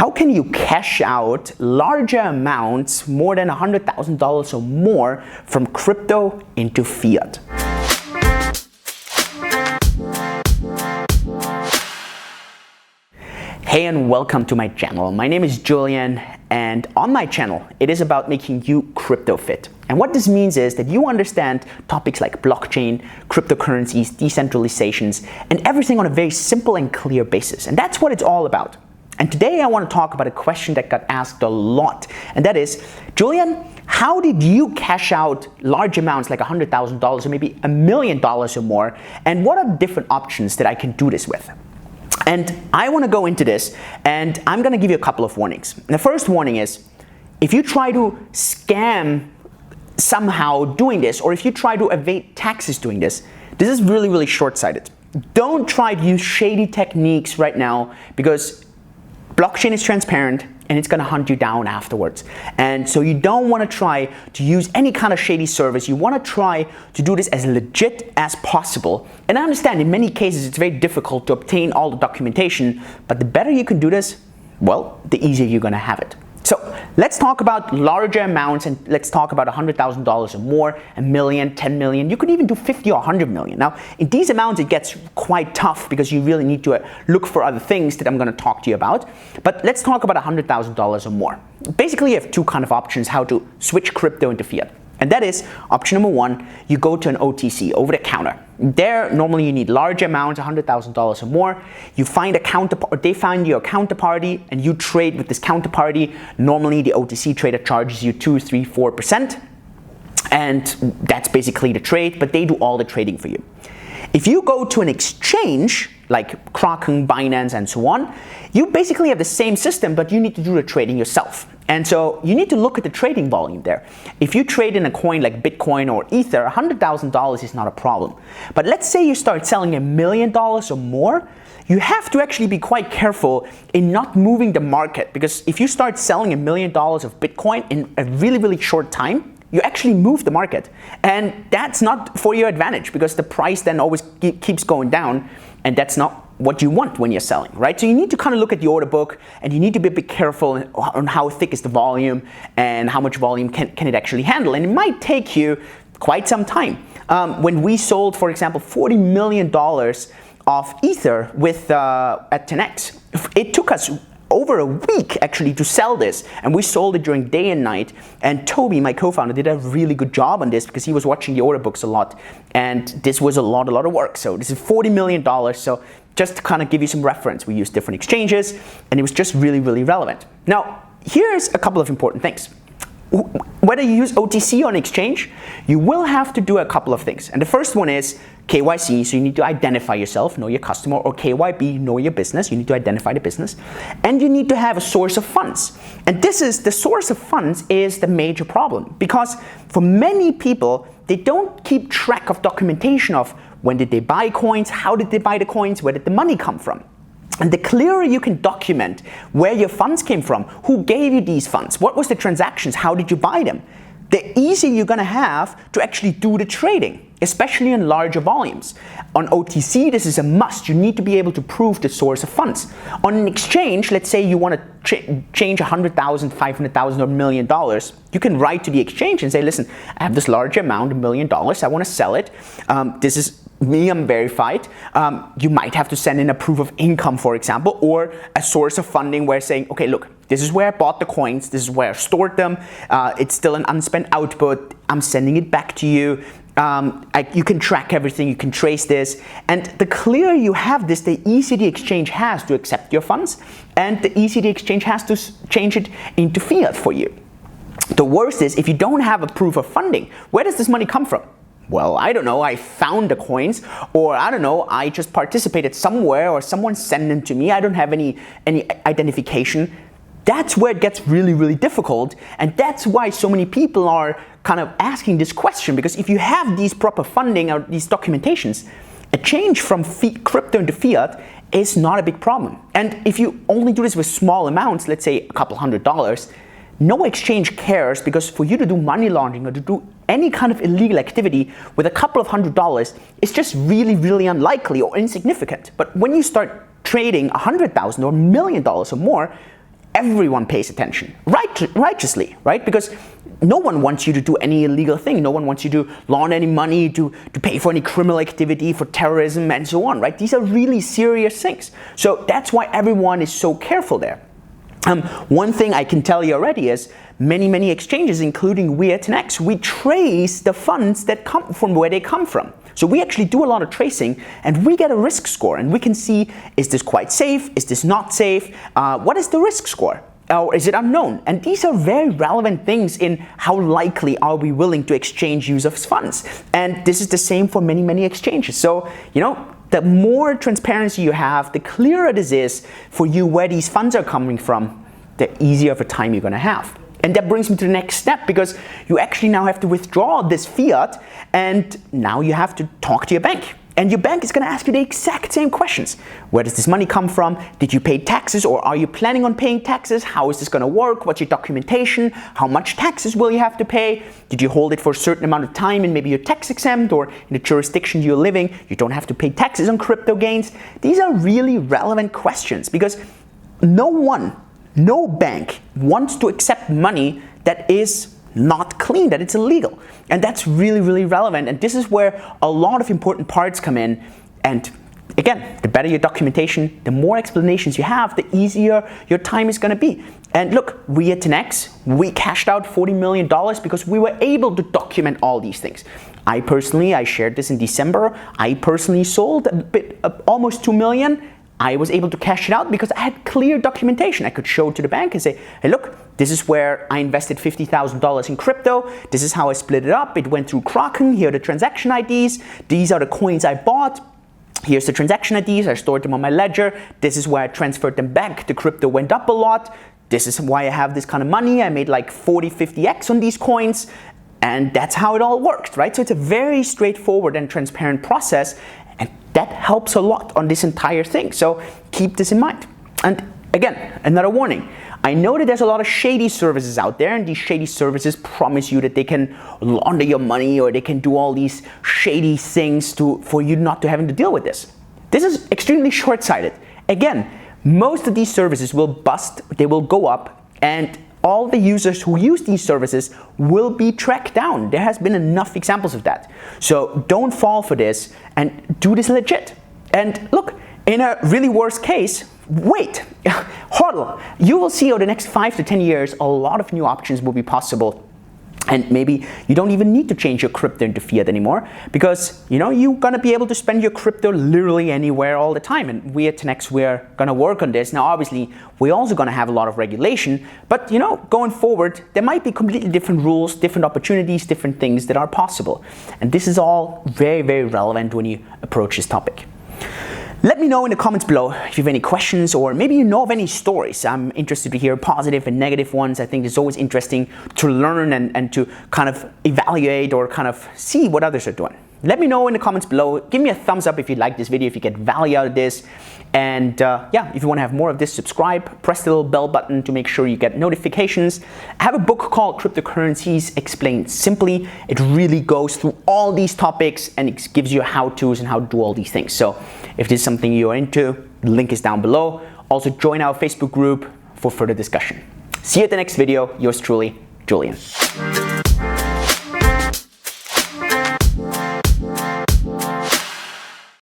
How can you cash out larger amounts, more than $100,000 or more, from crypto into fiat? Hey and welcome to my channel. My name is Julian, and on my channel it is about making you crypto fit. And what this means is that you understand topics like blockchain, cryptocurrencies, decentralizations, and everything on a very simple and clear basis. And that's what it's all about. And today I want to talk about a question that got asked a lot, and that is, Julian, how did you cash out large amounts like $100,000 or maybe $1 million or more, and what are the different options that I can do this with? And I want to go into this, and I'm going to give you a couple of warnings. And the first warning is, if you try to scam somehow doing this, or if you try to evade taxes doing this, this is really, really short-sighted. Don't try to use shady techniques right now, because blockchain is transparent and it's going to hunt you down afterwards. And so you don't want to try to use any kind of shady service. You want to try to do this as legit as possible. And I understand in many cases it's very difficult to obtain all the documentation, but the better you can do this, well, the easier you're going to have it. So let's talk about larger amounts, and let's talk about $100,000 or more, $1 million, 10 million. You could even do 50 or 100 million. Now, in these amounts, it gets quite tough because you really need to look for other things that I'm going to talk to you about. But let's talk about $100,000 or more. Basically, you have two kind of options how to switch crypto into fiat. And that is, option number one, you go to an OTC, over the counter. There, normally you need large amounts, $100,000 or more. You find a counterpart, they find you a counterparty, and you trade with this counterparty. Normally the OTC trader charges you 2, 3, 4%. And that's basically the trade, but they do all the trading for you. If you go to an exchange, like Kraken, Binance, and so on, you basically have the same system, but you need to do the trading yourself. And so you need to look at the trading volume there. If you trade in a coin like Bitcoin or Ether, $100,000 is not a problem. But let's say you start selling $1 million or more, you have to actually be quite careful in not moving the market, because if you start selling $1 million of Bitcoin in a really, really short time, you actually move the market. And that's not for your advantage, because the price then always keeps going down, and that's not what you want when you're selling, right? So you need to kind of look at the order book, and you need to be a bit careful on how thick is the volume and how much volume can it actually handle. And it might take you quite some time. When we sold, for example, $40 million of Ether at 10x, it took us over a week actually to sell this, and we sold it during day and night. And Toby, my co-founder, did a really good job on this because he was watching the order books a lot, and this was a lot of work. So this is $40 million. So just to kind of give you some reference, we used different exchanges, and it was just really, really relevant. Now, here's a couple of important things. Whether you use OTC or an exchange, you will have to do a couple of things. And the first one is KYC, so you need to identify yourself, know your customer, or KYB, know your business. You need to identify the business. And you need to have a source of funds. And the source of funds is the major problem, because for many people, they don't keep track of documentation of when did they buy coins, how did they buy the coins, where did the money come from. And the clearer you can document where your funds came from, who gave you these funds, what was the transactions, how did you buy them, the easier you're going to have to actually do the trading, especially in larger volumes. On OTC, this is a must. You need to be able to prove the source of funds. On an exchange, let's say you want to change $100,000, $500,000, or $1 million, you can write to the exchange and say, listen, I have this large amount, $1 million, I want to sell it. This is me, I'm verified. You might have to send in a proof of income, for example, or a source of funding where saying, okay, look, this is where I bought the coins, this is where I stored them, it's still an unspent output, I'm sending it back to you. You can track everything, you can trace this, and the clearer you have this, the easier the exchange has to accept your funds, and the easier the exchange has to change it into fiat for you. The worst is if you don't have a proof of funding. Where does this money come from? Well, I don't know, I found the coins, or I don't know, I just participated somewhere, or someone sent them to me, I don't have any identification. That's where it gets really, really difficult, and that's why so many people are kind of asking this question, because if you have these proper funding or these documentations, a change from crypto into fiat is not a big problem. And if you only do this with small amounts, let's say a couple $100, no exchange cares, because for you to do money laundering or to do any kind of illegal activity with a couple of $100, it's just really, really unlikely or insignificant. But when you start trading $100,000 or $1 million or more, everyone pays attention, righteously, right? Because no one wants you to do any illegal thing. No one wants you to launder any money, to pay for any criminal activity, for terrorism, and so on, right? These are really serious things. So that's why everyone is so careful there. One thing I can tell you already is many exchanges, including FIAT, we trace the funds that come from where they come from. So we actually do a lot of tracing, and we get a risk score, and we can see, is this quite safe? Is this not safe? What is the risk score? Or is it unknown? And these are very relevant things in how likely are we willing to exchange users' funds. And this is the same for many exchanges. So, the more transparency you have, the clearer it is for you where these funds are coming from, the easier of a time you're going to have. And that brings me to the next step, because you actually now have to withdraw this fiat, and now you have to talk to your bank. And your bank is going to ask you the exact same questions. Where does this money come from? Did you pay taxes, or are you planning on paying taxes? How is this going to work? What's your documentation? How much taxes will you have to pay? Did you hold it for a certain amount of time and maybe you're tax exempt, or in the jurisdiction you're living, you don't have to pay taxes on crypto gains? These are really relevant questions, because no bank wants to accept money that is not clean, that it's illegal. And that's really relevant. And this is where a lot of important parts come in. And again, the better your documentation, the more explanations you have, the easier your time is going to be. And look, we at 10x, we cashed out $40 million because we were able to document all these things. I shared this in December. I personally sold almost 2 million. I was able to cash it out because I had clear documentation. I could show it to the bank and say, hey, look, this is where I invested $50,000 in crypto. This is how I split it up. It went through Kraken. Here are the transaction IDs. These are the coins I bought. Here's the transaction IDs. I stored them on my ledger. This is where I transferred them back. The crypto went up a lot. This is why I have this kind of money. I made like 40, 50x on these coins. And that's how it all works, right? So it's a very straightforward and transparent process. And that helps a lot on this entire thing. So keep this in mind. And again, another warning. I know that there's a lot of shady services out there, and these shady services promise you that they can launder your money, or they can do all these shady things for you not to having to deal with this. This is extremely short-sighted. Again, most of these services will bust, they will go up, and all the users who use these services will be tracked down. There has been enough examples of that. So don't fall for this, and do this legit. And look, in a really worst case, wait, hodl. You will see over the next 5 to 10 years, a lot of new options will be possible. And maybe you don't even need to change your crypto into fiat anymore, because you're gonna be able to spend your crypto literally anywhere all the time. And we at 10x, we're gonna work on this. Now, obviously, we're also gonna have a lot of regulation, but going forward, there might be completely different rules, different opportunities, different things that are possible. And this is all very relevant when you approach this topic. Let me know in the comments below if you have any questions, or maybe you know of any stories. I'm interested to hear positive and negative ones. I think it's always interesting to learn and to kind of evaluate or kind of see what others are doing. Let me know in the comments below. Give me a thumbs up if you like this video, if you get value out of this. And if you want to have more of this, subscribe, press the little bell button to make sure you get notifications. I have a book called Cryptocurrencies Explained Simply. It really goes through all these topics, and it gives you how-tos and how to do all these things. So if this is something you're into, the link is down below. Also join our Facebook group for further discussion. See you at the next video. Yours truly, Julian.